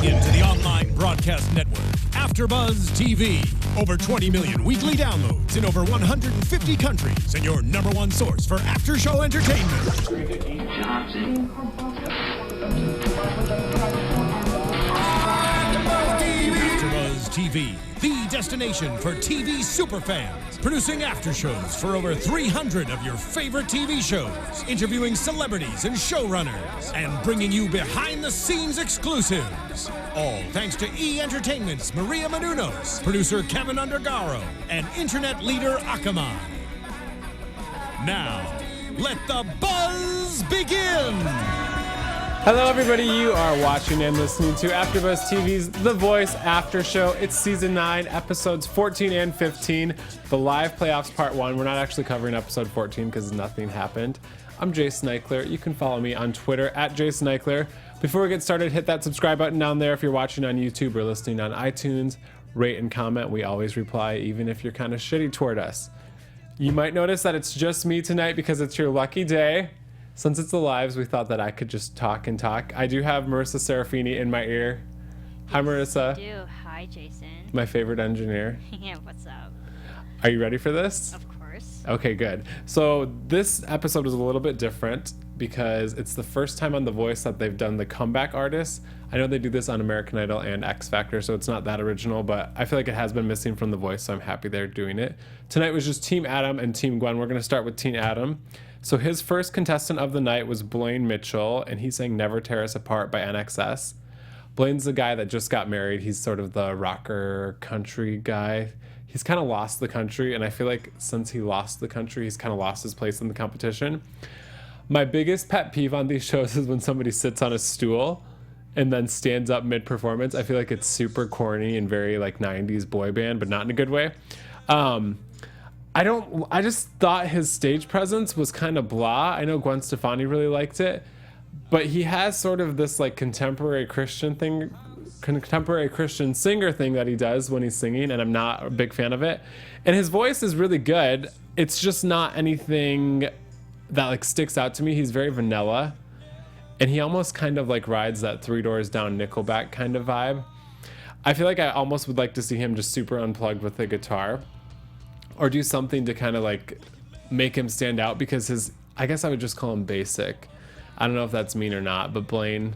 into the online broadcast network, AFTERBUZZ TV. Over 20 million weekly downloads in over 150 countries, and your number one source for after-show entertainment. AFTERBUZZ TV, the destination for TV superfans. Producing aftershows for over 300 of your favorite TV shows, interviewing celebrities and showrunners, and bringing you behind-the-scenes exclusives. All thanks to E! Entertainment's Maria Menounos, producer Kevin Undergaro, and internet leader Akamai. Now, let the buzz begin! Hello everybody, you are watching and listening to AfterBuzz TV's The Voice After Show. It's Season 9, Episodes 14 and 15, the live playoffs Part 1. We're not actually covering Episode 14 because nothing happened. I'm Jason Ikeler. You can follow me on Twitter at Jason Ikeler. Before we get started, hit that subscribe button down there if you're watching on YouTube or listening on iTunes. Rate and comment. We always reply, even if you're kind of shitty toward us. You might notice that it's just me tonight because it's your lucky day. Since it's the lives, we thought that I could just talk and talk. I do have Marissa Serafini in my ear. Hi, Marissa. You do. Hi, Jason. My favorite engineer. Yeah, what's up? Are you ready for this? Of course. Okay, good. So this episode is a little bit different because it's the first time on The Voice that they've done the comeback artists. I know they do this on American Idol and X Factor, so it's not that original, but I feel like it has been missing from The Voice, so I'm happy they're doing it. Tonight was just Team Adam and Team Gwen. We're going to start with Team Adam. So his first contestant of the night was Blaine Mitchell, and he sang Never Tear Us Apart by NXS. Blaine's the guy that just got married. He's sort of the rocker country guy. He's kind of lost the country, and I feel like since he lost the country, he's kind of lost his place in the competition. My biggest pet peeve on these shows is when somebody sits on a stool and then stands up mid-performance. I feel like it's super corny and very like 90s boy band, but not in a good way. I just thought his stage presence was kind of blah. I know Gwen Stefani really liked it, but he has sort of this like contemporary Christian singer thing that he does when he's singing, and I'm not a big fan of it. And his voice is really good. It's just not anything that like sticks out to me. He's very vanilla, and he almost kind of like rides that Three Doors Down Nickelback kind of vibe. I feel like I almost would like to see him just super unplugged with the guitar, or do something to kind of like make him stand out, because I guess I would just call him basic. I don't know if that's mean or not, but Blaine,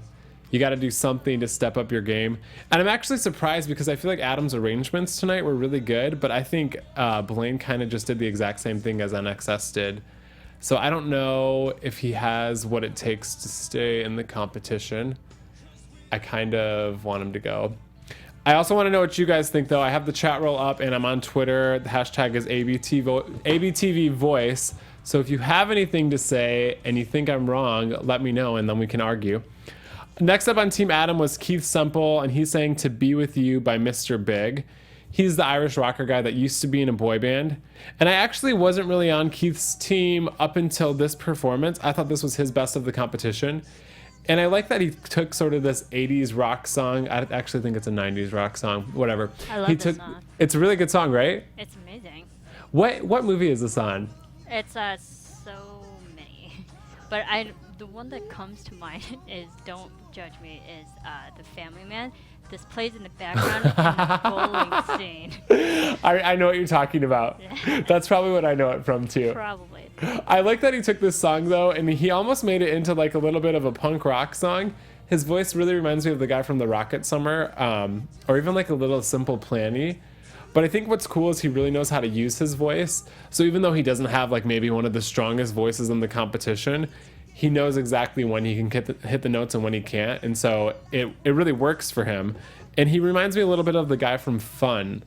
you got to do something to step up your game. And I'm actually surprised because I feel like Adam's arrangements tonight were really good, but I think Blaine kind of just did the exact same thing as NXS did. So I don't know if he has what it takes to stay in the competition. I kind of want him to go. I also want to know what you guys think, though. I have the chat roll up, and I'm on Twitter. The hashtag is ABTV Voice. So if you have anything to say and you think I'm wrong, let me know, and then we can argue. Next up on Team Adam was Keith Semple, and he's saying To Be With You by Mr. Big. He's the Irish rocker guy that used to be in a boy band. And I actually wasn't really on Keith's team up until this performance. I thought this was his best of the competition. And I like that he took sort of this 80s rock song. I actually think it's a 90s rock song, whatever. I love this song. It's a really good song, right? It's amazing. What movie is this on? It's so many. But the one that comes to mind is Don't Judge Me, is The Family Man. This plays in the background in the bowling scene. I know what you're talking about. That's probably what I know it from, too. Probably. I like that he took this song, though, and he almost made it into like a little bit of a punk rock song. His voice really reminds me of the guy from the Rocket Summer, or even like a little Simple Plan-y. But I think what's cool is he really knows how to use his voice. So even though he doesn't have like maybe one of the strongest voices in the competition, he knows exactly when he can hit the notes and when he can't. And so it really works for him. And he reminds me a little bit of the guy from Fun.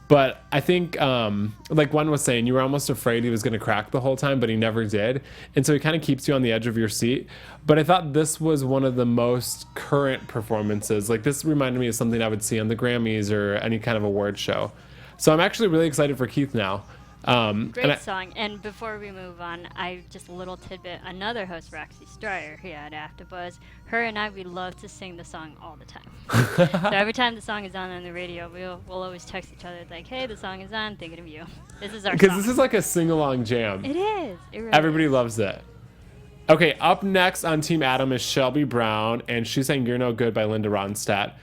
But I think, like Gwen was saying, you were almost afraid he was going to crack the whole time, but he never did. And so he kind of keeps you on the edge of your seat. But I thought this was one of the most current performances. Like, this reminded me of something I would see on the Grammys or any kind of award show. So I'm actually really excited for Keith now. Great song. And before we move on, just a little tidbit. Another host, Roxy Stryer, here at AfterBuzz, her and I, we love to sing the song all the time. So every time the song is on the radio, we'll always text each other like, "Hey, the song is on. Thinking of you." This is our song. Because this is like a sing-along jam. It is. It really Everybody is. loves it. Okay, up next on Team Adam is Shelby Brown, and she's saying You're No Good by Linda Ronstadt.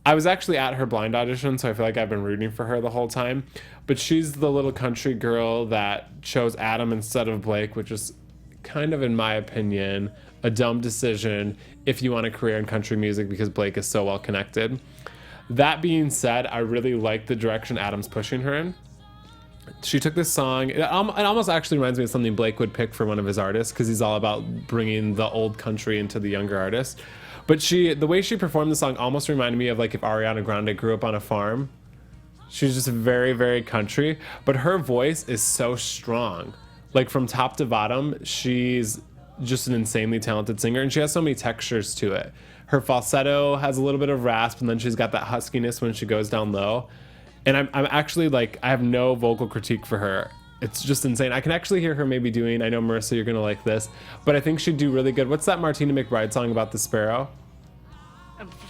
I was actually at her blind audition, so I feel like I've been rooting for her the whole time. But she's the little country girl that chose Adam instead of Blake, which is kind of, in my opinion, a dumb decision if you want a career in country music because Blake is so well connected. That being said, I really like the direction Adam's pushing her in. She took this song, it almost actually reminds me of something Blake would pick for one of his artists because he's all about bringing the old country into the younger artist. But the way she performed the song almost reminded me of like if Ariana Grande grew up on a farm. She's just very, very country, but her voice is so strong. Like from top to bottom, she's just an insanely talented singer, and she has so many textures to it. Her falsetto has a little bit of rasp, and then she's got that huskiness when she goes down low. And I'm actually like, I have no vocal critique for her. It's just insane. I can actually hear her maybe doing, I know Marissa, you're gonna like this, but I think she'd do really good. What's that Martina McBride song about the sparrow?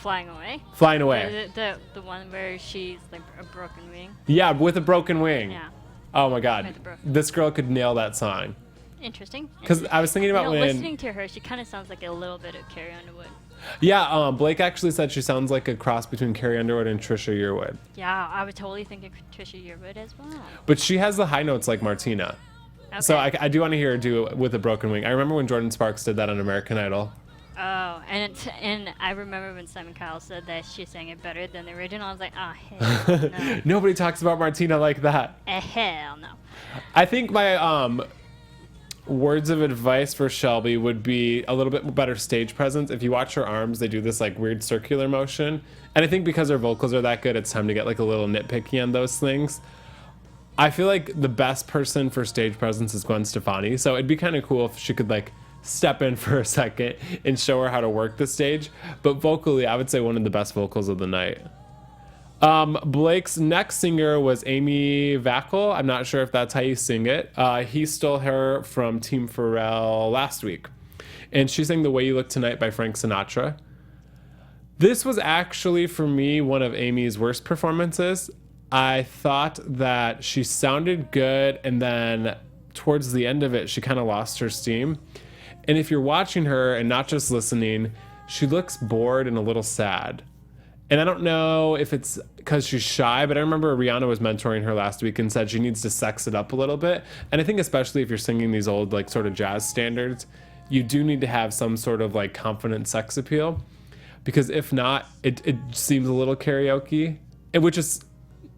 Flying Away? Flying Away. The one where she's like a broken wing? Yeah, with a broken wing. Yeah. Oh my God. This girl could nail that song. Interesting. Because I was thinking about listening to her, she kind of sounds like a little bit of Carrie Underwood. Yeah, Blake actually said she sounds like a cross between Carrie Underwood and Trisha Yearwood. Yeah, I would totally think of Trisha Yearwood as well. But she has the high notes like Martina. Okay. So I do want to hear her do it with a broken wing. I remember when Jordan Sparks did that on American Idol. Oh, and I remember when Simon Cowell said that she sang it better than the original. I was like, oh, hell no. Nobody talks about Martina like that. Hell no. I think my words of advice for Shelby would be a little bit better stage presence. If you watch her arms, they do this like weird circular motion. And I think because her vocals are that good, it's time to get like a little nitpicky on those things. I feel like the best person for stage presence is Gwen Stefani. So it'd be kind of cool if she could like step in for a second and show her how to work the stage. But vocally, I would say one of the best vocals of the night. Blake's next singer was Amy Vachal. I'm not sure if that's how you sing it. He stole her from Team Pharrell last week. And she sang The Way You Look Tonight by Frank Sinatra. This was actually, for me, one of Amy's worst performances. I thought that she sounded good, and then towards the end of it, she kind of lost her steam. And if you're watching her and not just listening, she looks bored and a little sad. And I don't know if it's because she's shy, but I remember Rihanna was mentoring her last week and said she needs to sex it up a little bit. And I think especially if you're singing these old like sort of jazz standards, you do need to have some sort of like confident sex appeal. Because if not, it seems a little karaoke, which is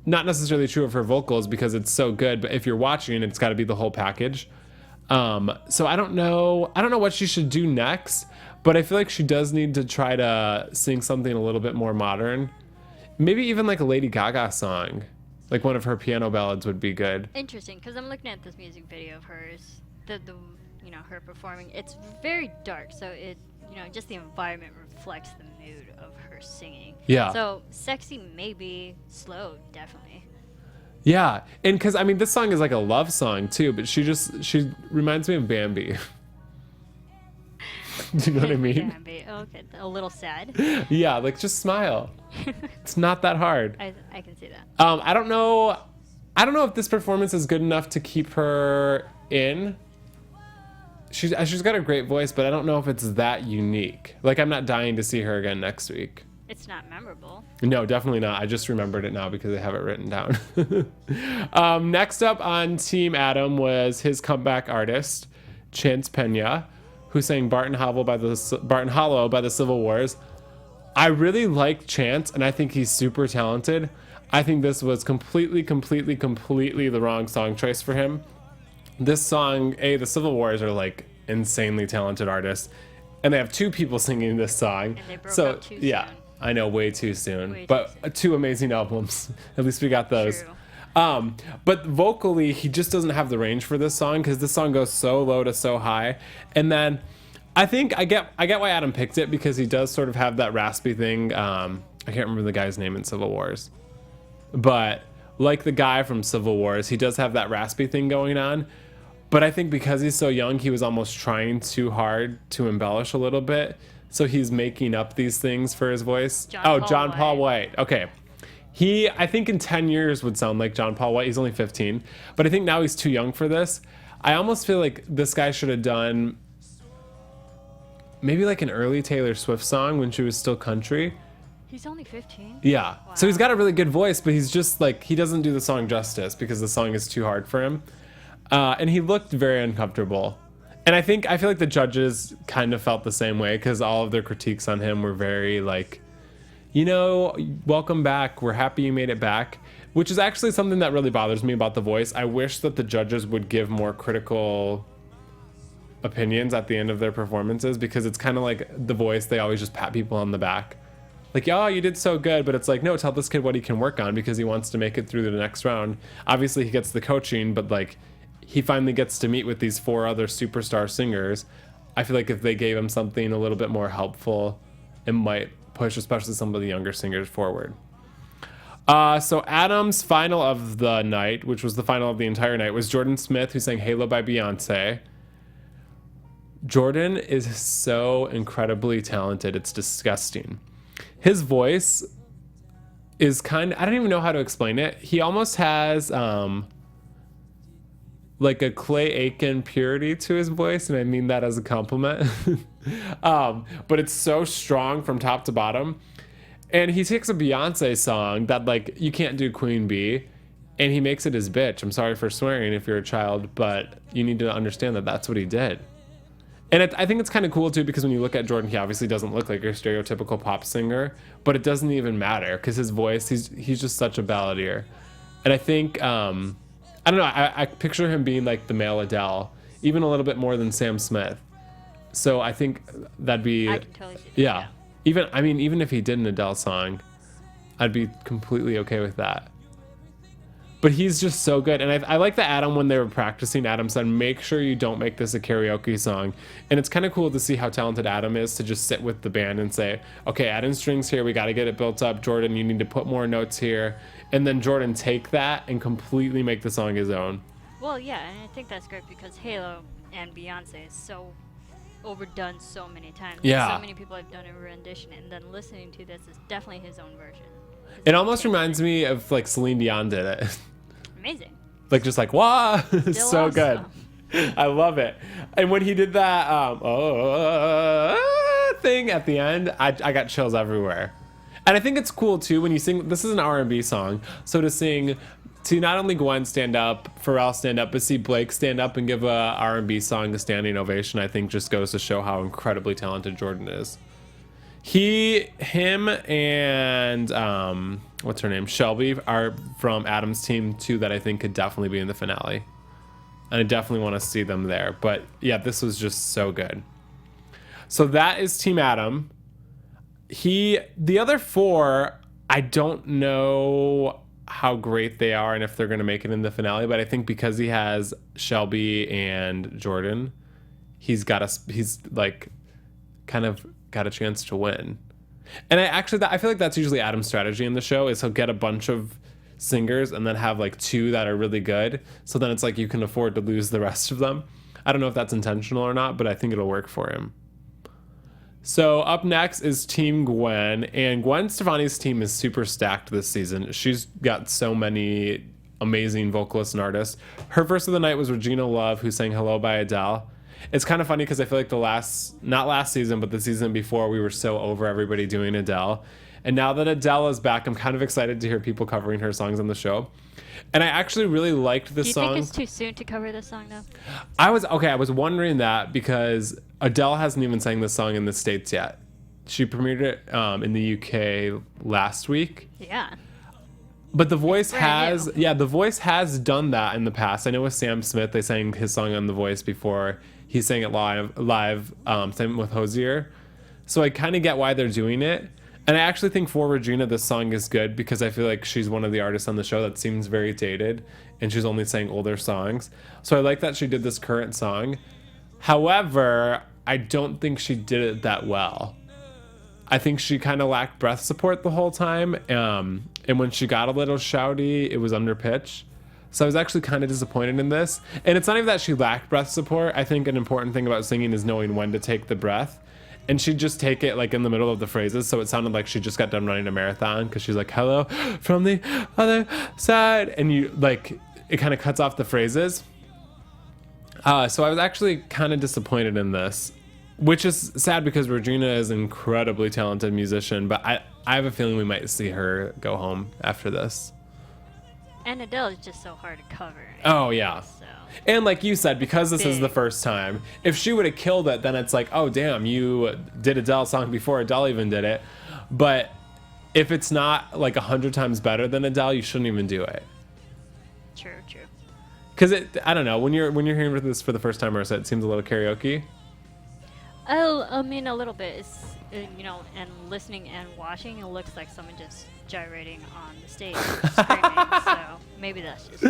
not necessarily true of her vocals because it's so good. But if you're watching, it's got to be the whole package. So I don't know what she should do next. But I feel like she does need to try to sing something a little bit more modern. Maybe even like a Lady Gaga song. Like one of her piano ballads would be good. Interesting, because I'm looking at this music video of hers. Her performing. It's very dark, so it, just the environment reflects the mood of her singing. Yeah. So sexy, maybe. Slow, definitely. Yeah, and because, this song is like a love song too, but she reminds me of Bambi. Do you know what I mean? Bambi. Okay, a little sad. Yeah, like just smile. It's not that hard. I can see that. I don't know if this performance is good enough to keep her in. She's got a great voice, but I don't know if it's that unique. Like, I'm not dying to see her again next week. It's not memorable. No, definitely not. I just remembered it now because I have it written down. Next up on Team Adam was his comeback artist, Chance Pena, who sang Barton Hollow by the Civil Wars. I really like Chance, and I think he's super talented. I think this was completely the wrong song choice for him. This song, the Civil Wars are like insanely talented artists, and they have two people singing this song. And they broke up too soon. I know, way too soon. Two amazing albums. At least we got those. True. But vocally, he just doesn't have the range for this song because this song goes so low to so high. And then I think I get why Adam picked it because he does sort of have that raspy thing. I can't remember the guy's name in Civil Wars, but like the guy from Civil Wars, he does have that raspy thing going on. But I think because he's so young, he was almost trying too hard to embellish a little bit. So he's making up these things for his voice. John Paul White. Okay. He, I think in 10 years would sound like John Paul White. He's only 15. But I think now he's too young for this. I almost feel like this guy should have done maybe like an early Taylor Swift song when she was still country. He's only 15? Yeah. Wow. So he's got a really good voice, but he's just like, he doesn't do the song justice because the song is too hard for him. And he looked very uncomfortable. And I feel like the judges kind of felt the same way because all of their critiques on him were very like, welcome back. We're happy you made it back, which is actually something that really bothers me about The Voice. I wish that the judges would give more critical opinions at the end of their performances because it's kind of like The Voice. They always just pat people on the back. Like, oh, you did so good. But it's like, no, tell this kid what he can work on because he wants to make it through the next round. Obviously, he gets the coaching, but like, he finally gets to meet with these 4 other superstar singers. I feel like if they gave him something a little bit more helpful, it might push especially some of the younger singers forward. So Adam's final of the night, which was the final of the entire night, was Jordan Smith, who sang Halo by Beyonce. Jordan is so incredibly talented. It's disgusting. His voice is I don't even know how to explain it. He almost has like a Clay Aiken purity to his voice, and I mean that as a compliment. But it's so strong from top to bottom. And he takes a Beyonce song that like you can't do Queen Bee, and he makes it his bitch. I'm sorry for swearing if you're a child, but you need to understand that that's what he did. And I think it's kind of cool too because when you look at Jordan, he obviously doesn't look like your stereotypical pop singer, but it doesn't even matter because his voice, he's just such a balladeer. And I think I don't know. I picture him being like the male Adele, even a little bit more than Sam Smith. So I think that'd be. I can totally see that. Yeah. Even if he did an Adele song, I'd be completely okay with that. But he's just so good. And I like that Adam, when they were practicing, Adam said, make sure you don't make this a karaoke song. And it's kind of cool to see how talented Adam is to just sit with the band and say, okay, add in strings here. We got to get it built up. Jordan, you need to put more notes here. And then Jordan take that and completely make the song his own. Well, yeah, and I think that's great because Halo and Beyonce is so overdone so many times. Yeah. So many people have done a rendition, and then listening to this is definitely his own version. It almost reminds me of like Celine Dion did it. Amazing. Like just like, wow, it's so awesome. good. I love it. And when he did that thing at the end, I got chills everywhere. And I think it's cool too when you sing. This is an R&B song, so to not only Gwen stand up, Pharrell stand up, but see Blake stand up and give a R&B song a standing ovation, I think just goes to show how incredibly talented Jordan is. Him and what's her name, Shelby, are from Adam's team too that I think could definitely be in the finale. And I definitely want to see them there. But yeah, this was just so good. So that is Team Adam. The other 4, I don't know how great they are and if they're going to make it in the finale, but I think because he has Shelby and Jordan, he's like kind of got a chance to win. And I feel like that's usually Adam's strategy in the show is he'll get a bunch of singers and then have like 2 that are really good. So then it's like you can afford to lose the rest of them. I don't know if that's intentional or not, but I think it'll work for him. So up next is Team Gwen, and Gwen Stefani's team is super stacked this season. She's got so many amazing vocalists and artists. Her verse of the night was Regina Love, who sang Hello by Adele. It's kind of funny because I feel like not last season, but the season before, we were so over everybody doing Adele. And now that Adele is back, I'm kind of excited to hear people covering her songs on the show. And I actually really liked this song. Do you think it's too soon to cover this song, though? I was wondering that because Adele hasn't even sang this song in the States yet. She premiered it in the UK last week. Yeah. But The Voice The Voice has done that in the past. I know with Sam Smith, they sang his song on The Voice before he sang it live, same with Hosier. So I kind of get why they're doing it. And I actually think for Regina, this song is good because I feel like she's one of the artists on the show that seems very dated and she's only sang older songs. So I like that she did this current song. However, I don't think she did it that well. I think she kind of lacked breath support the whole time. And when she got a little shouty, it was under pitch. So I was actually kind of disappointed in this. And it's not even that she lacked breath support. I think an important thing about singing is knowing when to take the breath. And she'd just take it like in the middle of the phrases. So it sounded like she just got done running a marathon because she's like, hello from the other side. And you like, it kind of cuts off the phrases. So I was actually kind of disappointed in this. Which is sad because Regina is an incredibly talented musician, but I have a feeling we might see her go home after this. And Adele is just so hard to cover. Oh, yeah. So. And like you said, because this is the first time, if she would have killed it, then it's like, oh, damn, you did Adele's song before Adele even did it. But if it's not like 100 times better than Adele, you shouldn't even do it. True. Because I don't know, when you're hearing this for the first time, Marissa, it seems a little karaoke. Oh, I mean, a little bit. It's, and listening and watching, it looks like someone just gyrating on the stage, screaming. So maybe that's just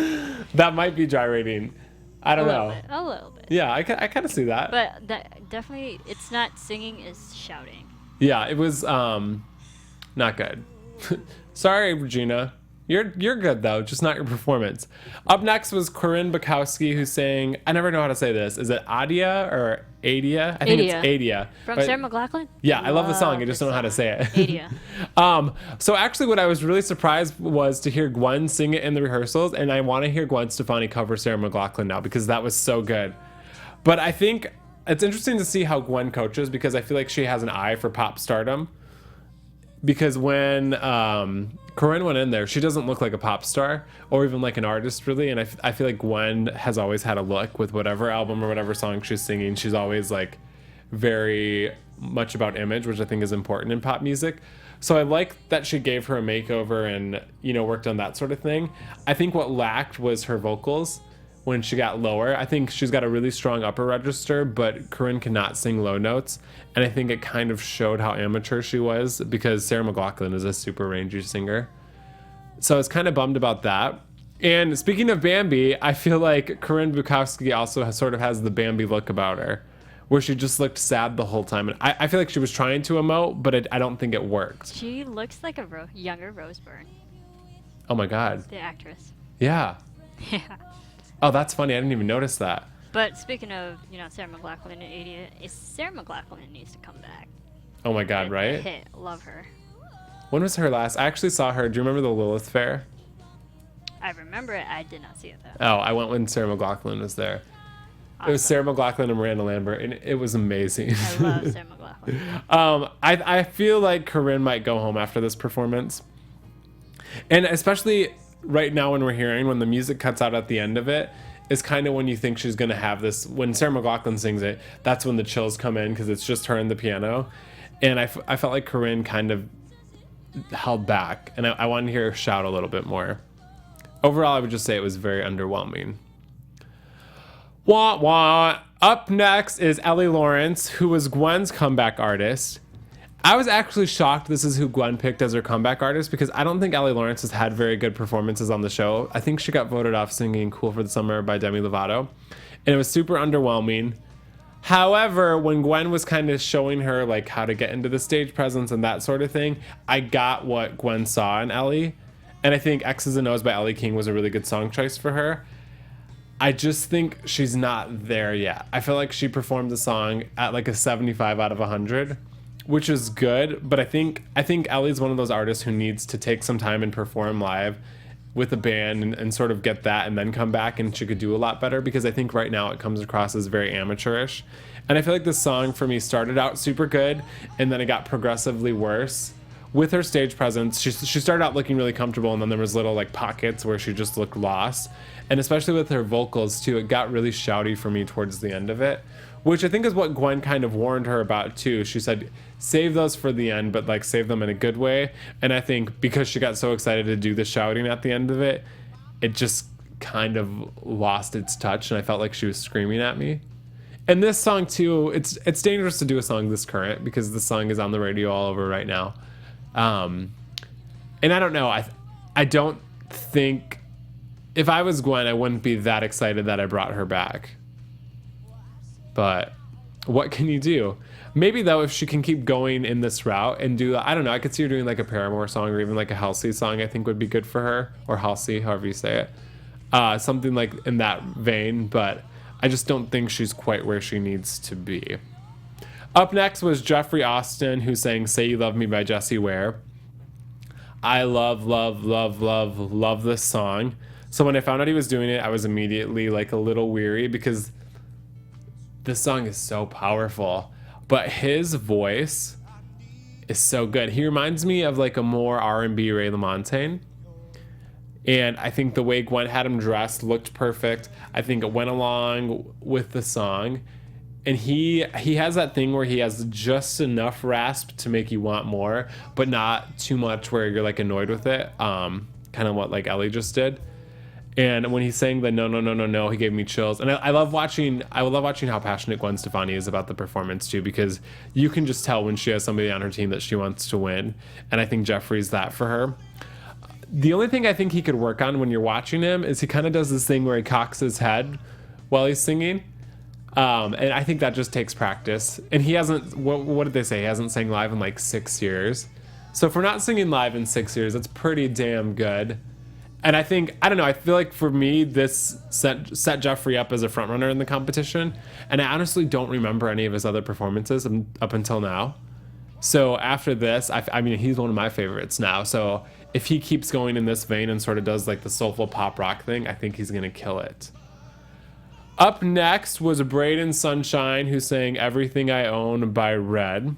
That might be gyrating. I don't know. A little bit. Yeah, I kind of see that. But that definitely, it's not singing, it's shouting. Yeah, it was not good. Sorry, Regina. You're good though, just not your performance. Up next was Korin Bukowski, who sang, I never know how to say this. Is it Adia or Adia? I think it's Adia. From Sarah McLachlan? Yeah, I love the song. I just don't know how to say it. Adia. So actually what I was really surprised was to hear Gwen sing it in the rehearsals, and I want to hear Gwen Stefani cover Sarah McLachlan now because that was so good. But I think it's interesting to see how Gwen coaches because I feel like she has an eye for pop stardom. Because when Korin went in there, she doesn't look like a pop star or even like an artist really. And I feel like Gwen has always had a look with whatever album or whatever song she's singing. She's always like very much about image, which I think is important in pop music. So I like that she gave her a makeover and, worked on that sort of thing. I think what lacked was her vocals when she got lower. I think she's got a really strong upper register, but Korin cannot sing low notes. And I think it kind of showed how amateur she was because Sarah McLachlan is a super rangy singer. So I was kind of bummed about that. And speaking of Bambi, I feel like Korin Bukowski also sort of has the Bambi look about her, where she just looked sad the whole time. And I feel like she was trying to emote, but I don't think it worked. She looks like a younger Rose Byrne. Oh my God. The actress. Yeah. Yeah. Oh, that's funny. I didn't even notice that. But speaking of, Sarah McLachlan and Adia, Sarah McLachlan needs to come back. Oh my God, right? Hit. Love her. When was her last? I actually saw her. Do you remember the Lilith Fair? I remember it. I did not see it though. Oh, I went when Sarah McLachlan was there. Awesome. It was Sarah McLachlan and Miranda Lambert, and it was amazing. I love Sarah McLachlan. I feel like Korin might go home after this performance. And especially right now when the music cuts out at the end of it, is kind of when you think she's going to have this. When Sarah McLachlan sings it, that's when the chills come in because it's just her and the piano. And I felt like Korin kind of held back, and I wanted to hear her shout a little bit more. Overall, I would just say it was very underwhelming. Wah wah. Up next is Ellie Lawrence, who was Gwen's comeback artist. I was actually shocked this is who Gwen picked as her comeback artist because I don't think Ellie Lawrence has had very good performances on the show. I think she got voted off singing Cool for the Summer by Demi Lovato, and it was super underwhelming. However, when Gwen was kind of showing her like how to get into the stage presence and that sort of thing, I got what Gwen saw in Ellie, and I think X's and O's by Ellie King was a really good song choice for her. I just think she's not there yet. I feel like she performed the song at like a 75 out of 100. Which is good, but I think Ellie's one of those artists who needs to take some time and perform live with a band and sort of get that and then come back, and she could do a lot better because I think right now it comes across as very amateurish. And I feel like this song for me started out super good and then it got progressively worse. With her stage presence, she started out looking really comfortable, and then there was little like pockets where she just looked lost. And especially with her vocals too, it got really shouty for me towards the end of it, which I think is what Gwen kind of warned her about too. She said, save those for the end, but like save them in a good way. And I think because she got so excited to do the shouting at the end of it, it just kind of lost its touch, and I felt like she was screaming at me. And this song too, it's dangerous to do a song this current because the song is on the radio all over right now. And I don't know, I don't think, if I was Gwen, I wouldn't be that excited that I brought her back. But what can you do? Maybe though, if she can keep going in this route and do, I don't know, I could see her doing like a Paramore song or even like a Halsey song, I think would be good for her, or Halsey, however you say it. Something like in that vein, but I just don't think she's quite where she needs to be. Up next was Jeffrey Austin, who sang Say You Love Me by Jessie Ware. I love this song. So when I found out he was doing it, I was immediately like a little weary because this song is so powerful. but his voice is so good. He reminds me of like a more R&B Ray LaMontagne. And I think the way Gwen had him dressed looked perfect. I think it went along with the song. And he has that thing where he has just enough rasp to make you want more, but not too much where you're like annoyed with it. Kind of what like Ellie just did. And when he's saying the no, he gave me chills. And I love watching how passionate Gwen Stefani is about the performance too, because you can just tell when she has somebody on her team that she wants to win. And I think Jeffrey's that for her. The only thing I think he could work on when you're watching him is he kind of does this thing where he cocks his head while he's singing. And I think that just takes practice. And he hasn't, what did they say? He hasn't sang live in like 6 years. So if we're not singing live in 6 years, that's pretty damn good. And I think, I don't know, I feel like for me, this set Jeffrey up as a frontrunner in the competition. And I honestly don't remember any of his other performances up until now. So after this, I mean, he's one of my favorites now. So if he keeps going in this vein and sort of does like the soulful pop rock thing, I think he's going to kill it. Up next was Braiden Sunshine, who sang Everything I Own by Red.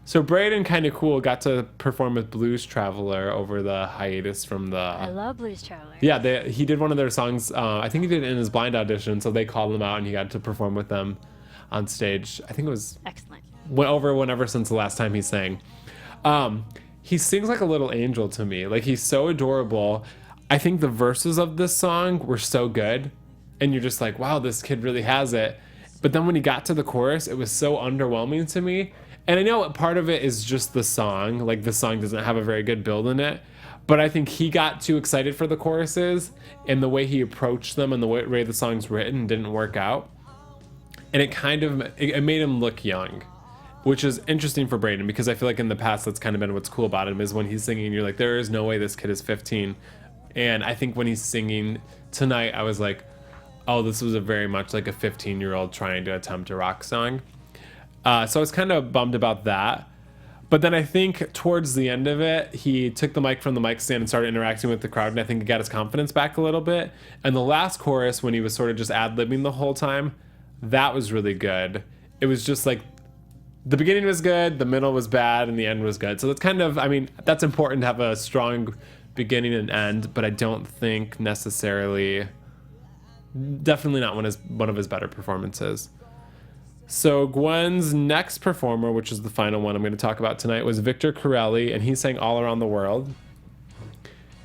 So Braiden, kind of cool, got to perform with Blues Traveler over the hiatus from the... I love Blues Traveler. Yeah, he did one of their songs. I think he did it in his blind audition, so they called him out and he got to perform with them on stage. I think it was... Excellent. Went over whenever since the last time he sang. He sings like a little angel to me. Like, he's so adorable. I think the verses of this song were so good. And you're just like, wow, this kid really has it. But then when he got to the chorus, it was so underwhelming to me. And I know part of it is just the song. Like, the song doesn't have a very good build in it. But I think he got too excited for the choruses. And the way he approached them and the way the song's written didn't work out. And it made him look young. Which is interesting for Braiden, because I feel like in the past that's kind of been what's cool about him, is when he's singing, you're like, there is no way this kid is 15. And I think when he's singing tonight, I was like, oh, this was a very much like a 15-year-old trying to attempt a rock song. So I was kind of bummed about that. But then I think towards the end of it, he took the mic from the mic stand and started interacting with the crowd, and I think he got his confidence back a little bit. And the last chorus, when he was sort of just ad-libbing the whole time, that was really good. It was just like, the beginning was good, the middle was bad, and the end was good. So that's kind of, I mean, that's important to have a strong beginning and end, but I don't think necessarily, definitely not one of his better performances. So Gwen's next performer, which is the final one I'm going to talk about tonight, was Victor Corelli, and he sang All Around the World.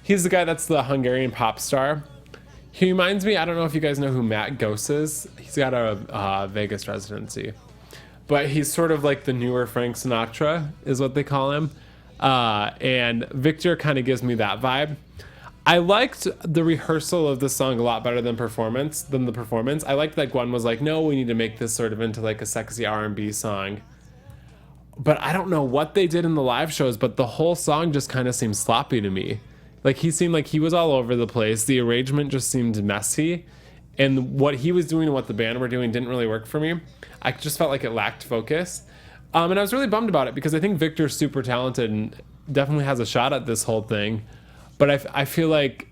He's the guy that's the Hungarian pop star. He reminds me, I don't know if you guys know who Matt Gose is. He's got a Vegas residency. But he's sort of like the newer Frank Sinatra, is what they call him. And Victor kind of gives me that vibe. I liked the rehearsal of the song a lot better than the performance. I liked that Gwen was like, no, we need to make this sort of into like a sexy R&B song. But I don't know what they did in the live shows, but the whole song just kind of seemed sloppy to me. Like, he seemed like he was all over the place. The arrangement just seemed messy. And what he was doing and what the band were doing didn't really work for me. I just felt like it lacked focus. And I was really bummed about it, because I think Victor's super talented and definitely has a shot at this whole thing. But I feel like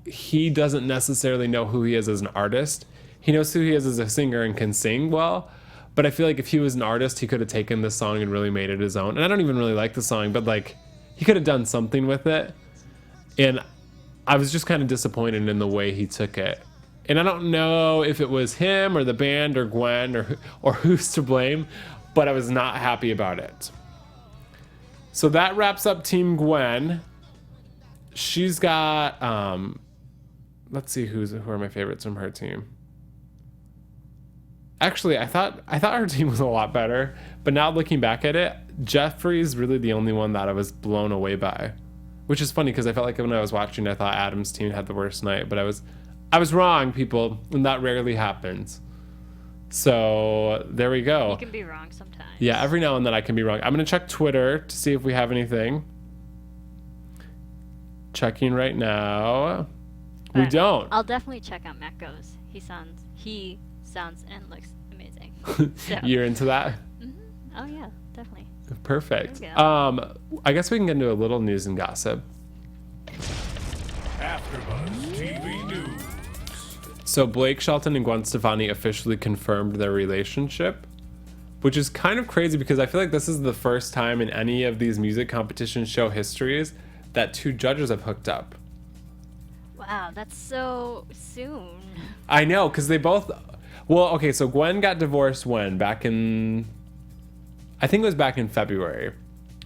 he doesn't necessarily know who he is as an artist. He knows who he is as a singer and can sing well. But I feel like if he was an artist, he could have taken this song and really made it his own. And I don't even really like the song, but like, he could have done something with it. And I was just kind of disappointed in the way he took it. And I don't know if it was him or the band or Gwen or who's to blame, but I was not happy about it. So that wraps up Team Gwen. She's got, let's see who are my favorites from her team. Actually, I thought her team was a lot better, but now looking back at it, Jeffrey's really the only one that I was blown away by, which is funny because I felt like when I was watching, I thought Adam's team had the worst night, but I was wrong, people, and that rarely happens. So there we go. You can be wrong sometimes. Yeah, every now and then I can be wrong. I'm going to check Twitter to see if we have anything. Checking right now. But we don't. I'll definitely check out Matt Gose. He sounds and looks amazing. So. You're into that? Mm-hmm. Oh yeah, definitely. Perfect. I guess we can get into a little news and gossip. AFTERBUZZ TV News. So Blake Shelton and Gwen Stefani officially confirmed their relationship. which is kind of crazy because I feel like this is the first time in any of these music competition show histories that 2 judges have hooked up. Wow, that's so soon. I know, because they both... Well, okay, so Gwen got divorced when? Back in... I think it was back in February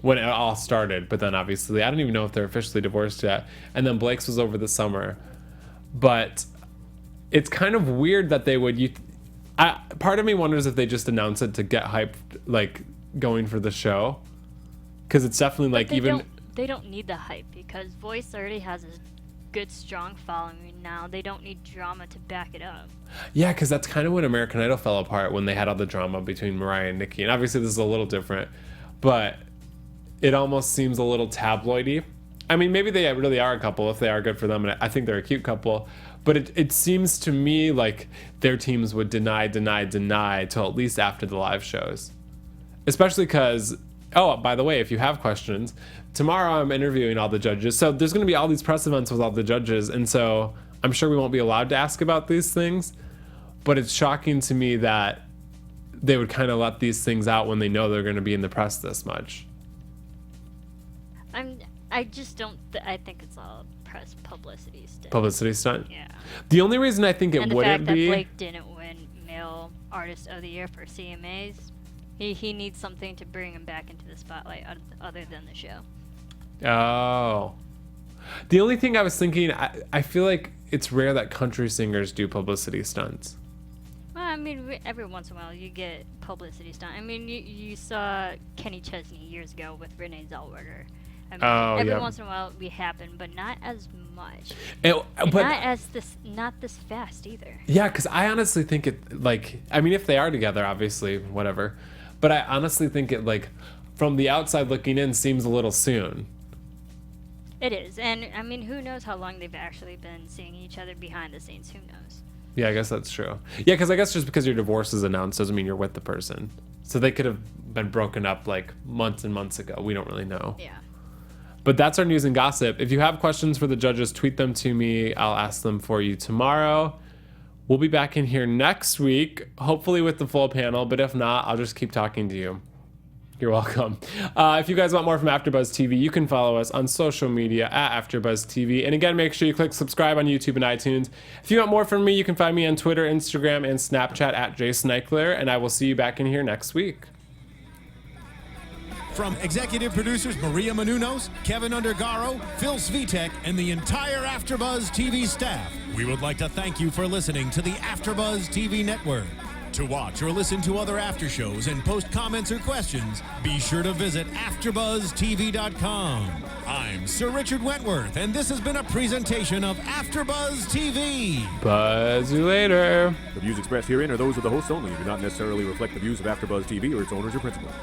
when it all started, but then obviously I don't even know if they're officially divorced yet. And then Blake's was over the summer. But it's kind of weird that they would... part of me wonders if they just announced it to get hyped, like, going for the show. Because it's definitely, like, even... They don't need the hype because Voice already has a good, strong following now. They don't need drama to back it up. Yeah, because that's kind of when American Idol fell apart, when they had all the drama between Mariah and Nikki. And obviously this is a little different, but it almost seems a little tabloidy. I mean, maybe they really are a couple if they are good for them, and I think they're a cute couple. But it seems to me like their teams would deny till at least after the live shows. Especially because, oh, by the way, if you have questions, tomorrow I'm interviewing all the judges. So there's going to be all these press events with all the judges. And so I'm sure we won't be allowed to ask about these things. But it's shocking to me that they would kind of let these things out when they know they're going to be in the press this much. I just don't... I think it's all press publicity stuff. Publicity stunt? Yeah. The only reason I think it wouldn't be... And the fact that Blake didn't win Male Artist of the Year for CMAs, he needs something to bring him back into the spotlight other than the show. Oh. The only thing I was thinking, I feel like it's rare that country singers do publicity stunts. Well, I mean, every once in a while you get publicity stunt. I mean, you saw Kenny Chesney years ago with Renee Zellweger. I mean, every once in a while we happen, but not as much. Not this fast either. Yeah, because I honestly think it, like, I mean, if they are together, obviously, whatever. But I honestly think it, like, from the outside looking in, seems a little soon. It is. And, I mean, who knows how long they've actually been seeing each other behind the scenes. Who knows? Yeah, I guess that's true. Yeah, because I guess just because your divorce is announced doesn't mean you're with the person. So they could have been broken up, like, months and months ago. We don't really know. Yeah. But that's our news and gossip. If you have questions for the judges, tweet them to me. I'll ask them for you tomorrow. We'll be back in here next week, hopefully with the full panel. But if not, I'll just keep talking to you. You're welcome. If you guys want more from AfterBuzz TV, you can follow us on social media at AfterBuzz TV. And again, make sure you click subscribe on YouTube and iTunes. If you want more from me, you can find me on Twitter, Instagram, and Snapchat at Jason Ikeler. And I will see you back in here next week. From executive producers Maria Menounos, Kevin Undergaro, Phil Svitek, and the entire AfterBuzz TV staff, we would like to thank you for listening to the AfterBuzz TV network. To watch or listen to other after shows and post comments or questions, be sure to visit AfterBuzzTV.com. I'm Sir Richard Wentworth, and this has been a presentation of AfterBuzz TV. Buzz you later. The views expressed herein are those of the hosts only and do not necessarily reflect the views of AfterBuzz TV or its owners or principals.